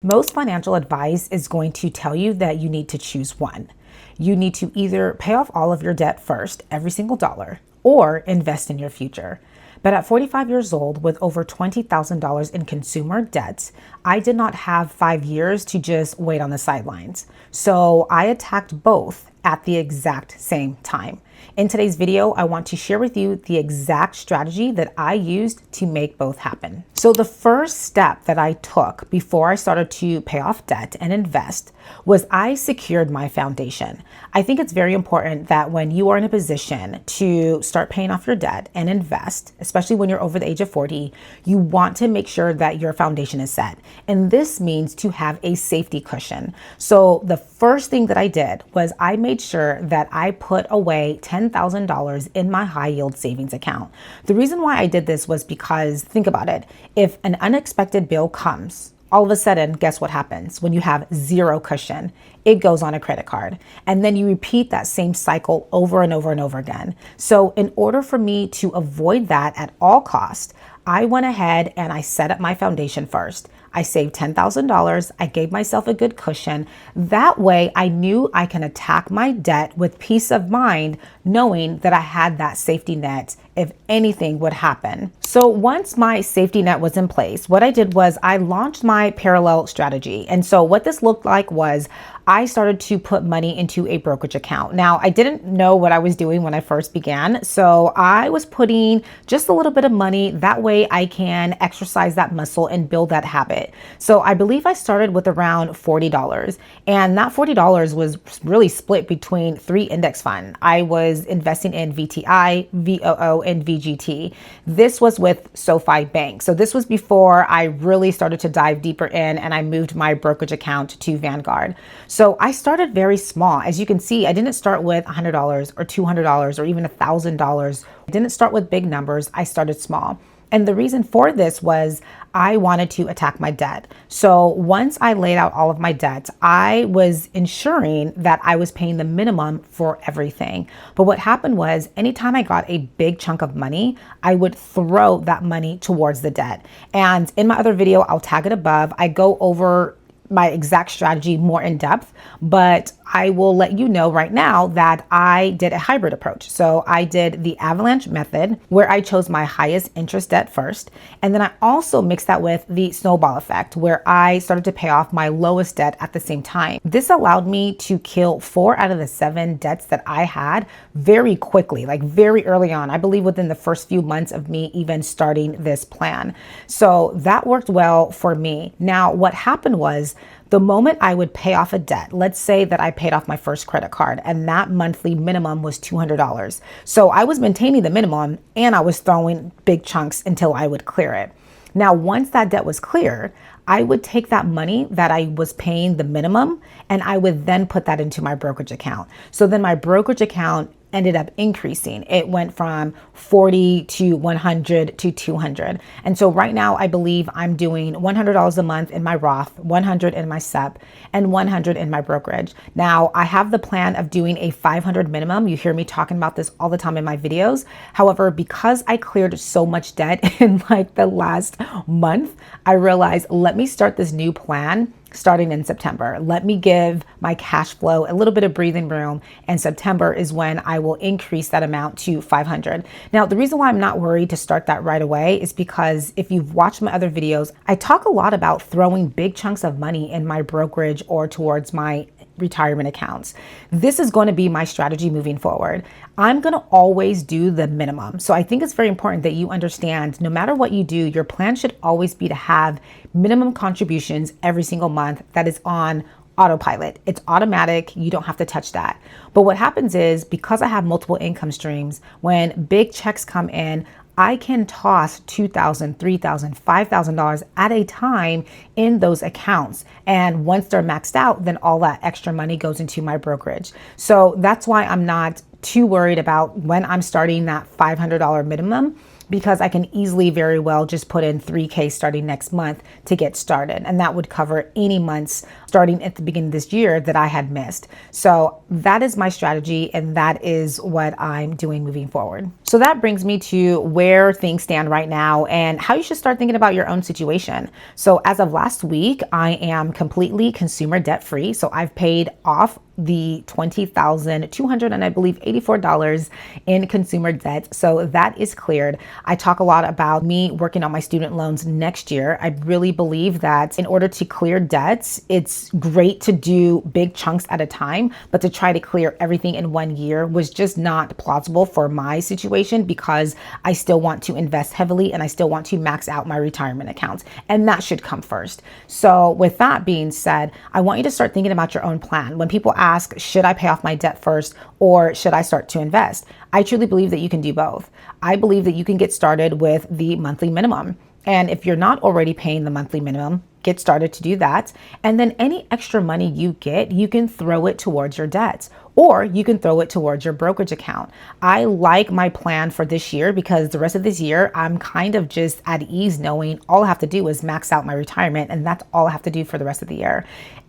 Most financial advice is going to tell you that you need to choose one. You need to either pay off all of your debt first, every single dollar, or invest in your future. But at 45 years old, with over $20,000 in consumer debts, I did not have 5 years to just wait on the sidelines. So I attacked both at the exact same time. In today's video, I want to share with you the exact strategy that I used to make both happen. So the first step that I took before I started to pay off debt and invest was I secured my foundation. I think it's very important that when you are in a position to start paying off your debt and invest, especially when you're over the age of 40, you want to make sure that your foundation is set. And this means to have a safety cushion. So the first thing that I did was I made sure that I put away $10,000 in my high yield savings account. The reason why I did this was because, think about it, if an unexpected bill comes, all of a sudden, guess what happens? When you have zero cushion, it goes on a credit card. And then you repeat that same cycle over and over and over again. So in order for me to avoid that at all costs, I went ahead and I set up my foundation first. I saved $10,000. I gave myself a good cushion. That way I knew I can attack my debt with peace of mind, knowing that I had that safety net if anything would happen. So once my safety net was in place, what I did was I launched my parallel strategy. And so what this looked like was I started to put money into a brokerage account. Now, I didn't know what I was doing when I first began, so I was putting just a little bit of money. That way I can exercise that muscle and build that habit. So I believe I started with around $40, and that $40 was really split between 3 index funds. I was investing in VTI, VOO, and VGT. This was with SoFi Bank. So this was before I really started to dive deeper in and I moved my brokerage account to Vanguard. So I started very small. As you can see, I didn't start with $100 or $200 or even $1,000. I didn't start with big numbers. I started small. And the reason for this was I wanted to attack my debt. So once I laid out all of my debts, I was ensuring that I was paying the minimum for everything. But what happened was anytime I got a big chunk of money, I would throw that money towards the debt. And in my other video, I'll tag it above, I go over my exact strategy more in depth, but I will let you know right now that I did a hybrid approach. So I did the avalanche method where I chose my highest interest debt first. And then I also mixed that with the snowball effect where I started to pay off my lowest debt at the same time. This allowed me to kill 4 out of the 7 debts that I had very quickly, like very early on. I believe within the first few months of me even starting this plan. So that worked well for me. Now, what happened was the moment I would pay off a debt, let's say that I paid off my first credit card and that monthly minimum was $200. So I was maintaining the minimum and I was throwing big chunks until I would clear it. Now, once that debt was clear, I would take that money that I was paying the minimum and I would then put that into my brokerage account. So then my brokerage account ended up increasing. It went from 40 to 100 to 200. And so right now I believe I'm doing $100 a month in my Roth, 100 in my SEP, and 100 in my brokerage. Now I have the plan of doing a 500 minimum. You hear me talking about this all the time in my videos. However, because I cleared so much debt in like the last month, I realized, let me start this new plan starting in September. Let me give my cash flow a little bit of breathing room, and September is when I will increase that amount to 500. Now, the reason why I'm not worried to start that right away is because if you've watched my other videos, I talk a lot about throwing big chunks of money in my brokerage or towards my retirement accounts. This is going to be my strategy moving forward. I'm going to always do the minimum. So I think it's very important that you understand no matter what you do, your plan should always be to have minimum contributions every single month that is on autopilot. It's automatic. You don't have to touch that. But what happens is because I have multiple income streams, when big checks come in, I can toss $2,000, $3,000, $5,000 at a time in those accounts. And once they're maxed out, then all that extra money goes into my brokerage. So that's why I'm not too worried about when I'm starting that $500 minimum, because I can easily very well just put in $3K starting next month to get started. And that would cover any month's starting at the beginning of this year that I had missed. So that is my strategy, and that is what I'm doing moving forward. So that brings me to where things stand right now and how you should start thinking about your own situation. So as of last week, I am completely consumer debt free. So I've paid off the $20,200 and I believe $84 in consumer debt. So that is cleared. I talk a lot about me working on my student loans next year. I really believe that in order to clear debts, it's great to do big chunks at a time, but to try to clear everything in 1 year was just not plausible for my situation because I still want to invest heavily and I still want to max out my retirement accounts. And that should come first. So with that being said, I want you to start thinking about your own plan. When people ask, should I pay off my debt first or should I start to invest? I truly believe that you can do both. I believe that you can get started with the monthly minimum. And if you're not already paying the monthly minimum, get started to do that. And then any extra money you get, you can throw it towards your debts or you can throw it towards your brokerage account. I like my plan for this year because the rest of this year, I'm kind of just at ease knowing all I have to do is max out my retirement and that's all I have to do for the rest of the year.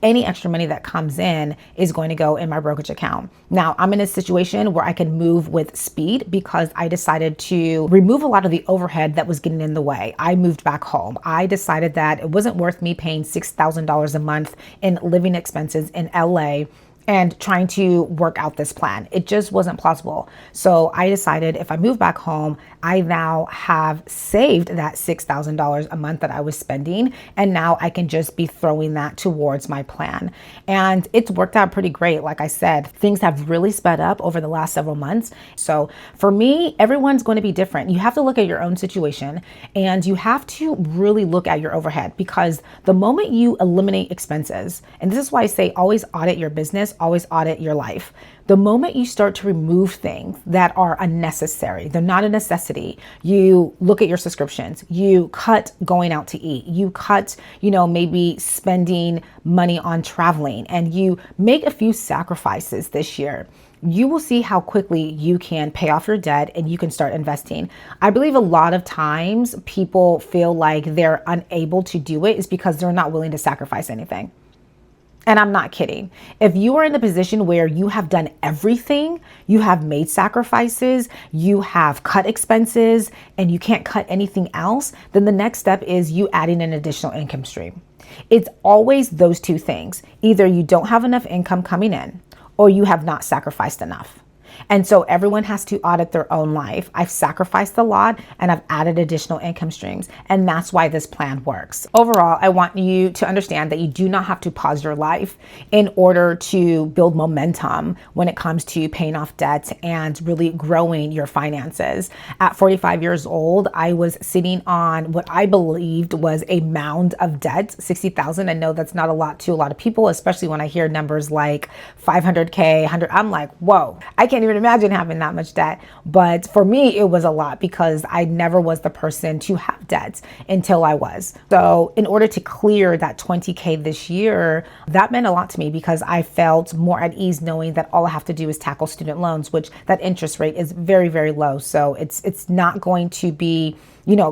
Any extra money that comes in is going to go in my brokerage account. Now, I'm in a situation where I can move with speed because I decided to remove a lot of the overhead that was getting in the way. I moved back home. I decided that it wasn't worth me paying $6,000 a month in living expenses in LA and trying to work out this plan. It just wasn't plausible. So I decided if I move back home, I now have saved that $6,000 a month that I was spending. And now I can just be throwing that towards my plan. And it's worked out pretty great. Like I said, things have really sped up over the last several months. So for me, everyone's going to be different. You have to look at your own situation and you have to really look at your overhead because the moment you eliminate expenses, and this is why I say always audit your business, always audit your life. The moment you start to remove things that are unnecessary, they're not a necessity. You look at your subscriptions, you cut going out to eat, you cut, maybe spending money on traveling, and you make a few sacrifices this year. You will see how quickly you can pay off your debt and you can start investing. I believe a lot of times people feel like they're unable to do it is because they're not willing to sacrifice anything. And I'm not kidding. If you are in the position where you have done everything, you have made sacrifices, you have cut expenses, and you can't cut anything else, then the next step is you adding an additional income stream. It's always those two things. Either you don't have enough income coming in, or you have not sacrificed enough. And so everyone has to audit their own life. I've sacrificed a lot and I've added additional income streams. And that's why this plan works. Overall, I want you to understand that you do not have to pause your life in order to build momentum when it comes to paying off debt and really growing your finances. At 45 years old, I was sitting on what I believed was a mound of debt, $60,000. I know that's not a lot to a lot of people, especially when I hear numbers like 500K, 100. I'm like, whoa, I can't even imagine having that much debt. But for me, it was a lot because I never was the person to have debts until I was. So in order to clear that 20K this year, that meant a lot to me because I felt more at ease knowing that all I have to do is tackle student loans, which that interest rate is very, very low. So it's not going to be,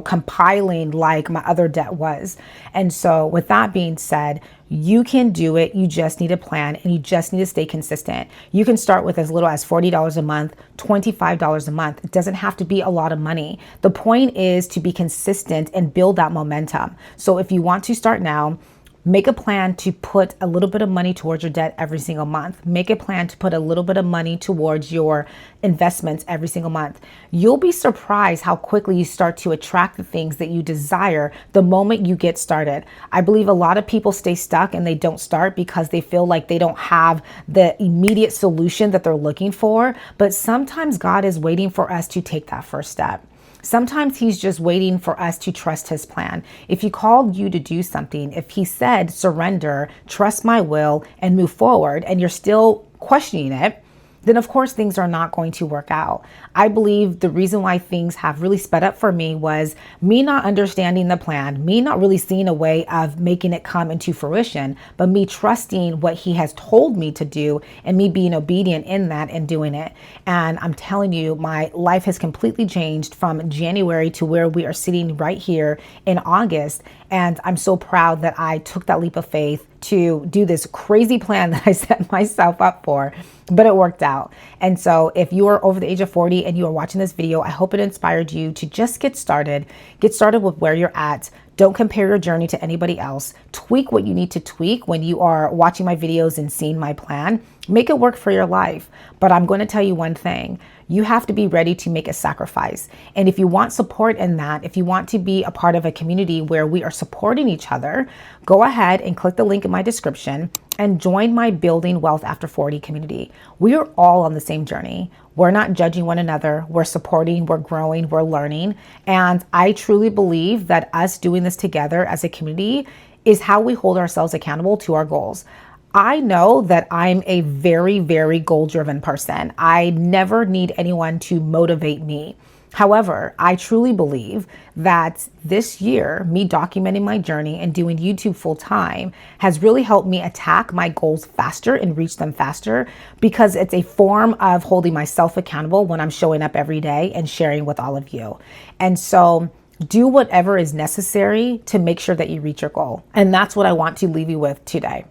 compiling like my other debt was. And so with that being said, you can do it. You just need a plan and you just need to stay consistent. You can start with as little as $40 a month, $25 a month. It doesn't have to be a lot of money. The point is to be consistent and build that momentum. So if you want to start now, make a plan to put a little bit of money towards your debt every single month. Make a plan to put a little bit of money towards your investments every single month. You'll be surprised how quickly you start to attract the things that you desire the moment you get started. I believe a lot of people stay stuck and they don't start because they feel like they don't have the immediate solution that they're looking for. But sometimes God is waiting for us to take that first step. Sometimes he's just waiting for us to trust his plan. If he called you to do something, if he said, surrender, trust my will, and move forward, and you're still questioning it, then of course things are not going to work out. I believe the reason why things have really sped up for me was me not understanding the plan, me not really seeing a way of making it come into fruition, but me trusting what he has told me to do and me being obedient in that and doing it. And I'm telling you, my life has completely changed from January to where we are sitting right here in August. And I'm so proud that I took that leap of faith to do this crazy plan that I set myself up for, but it worked out. And so if you are over the age of 40 and you are watching this video, I hope it inspired you to just get started with where you're at. Don't compare your journey to anybody else. Tweak what you need to tweak when you are watching my videos and seeing my plan. Make it work for your life. But I'm going to tell you one thing. You have to be ready to make a sacrifice. And if you want support in that, if you want to be a part of a community where we are supporting each other, go ahead and click the link in my description and join my Building Wealth After 40 community. We are all on the same journey. We're not judging one another. We're supporting, we're growing, we're learning. And I truly believe that us doing this together as a community is how we hold ourselves accountable to our goals. I know that I'm a very, very goal-driven person. I never need anyone to motivate me. However, I truly believe that this year, me documenting my journey and doing YouTube full time has really helped me attack my goals faster and reach them faster, because it's a form of holding myself accountable when I'm showing up every day and sharing with all of you. And so do whatever is necessary to make sure that you reach your goal. And that's what I want to leave you with today.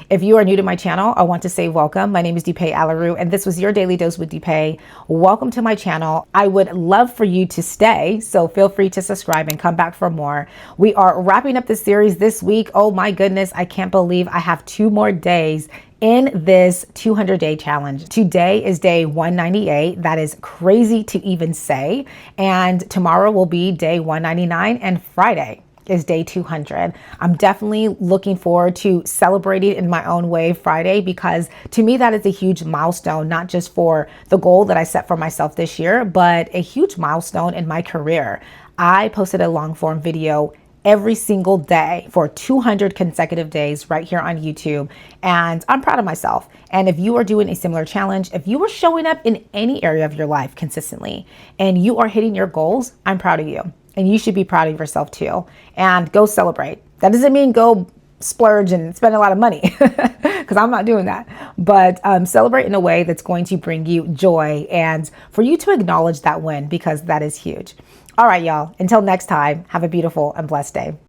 If you are new to my channel, I want to say welcome. My name is Deepay Alaru, and this was your Daily Dose with Deepay. Welcome to my channel. I would love for you to stay, so feel free to subscribe and come back for more. We are wrapping up the series this week. Oh my goodness, I can't believe I have 2 more days in this 200-day challenge. Today is day 198. That is crazy to even say. And tomorrow will be day 199, and Friday is day 200. I'm definitely looking forward to celebrating in my own way Friday, because to me that is a huge milestone, not just for the goal that I set for myself this year, but a huge milestone in my career. I posted a long form video every single day for 200 consecutive days right here on YouTube. And I'm proud of myself. And if you are doing a similar challenge, if you are showing up in any area of your life consistently and you are hitting your goals, I'm proud of you. And you should be proud of yourself too. And go celebrate. That doesn't mean go splurge and spend a lot of money, because I'm not doing that. But celebrate in a way that's going to bring you joy and for you to acknowledge that win, because that is huge. All right, y'all. Until next time, have a beautiful and blessed day.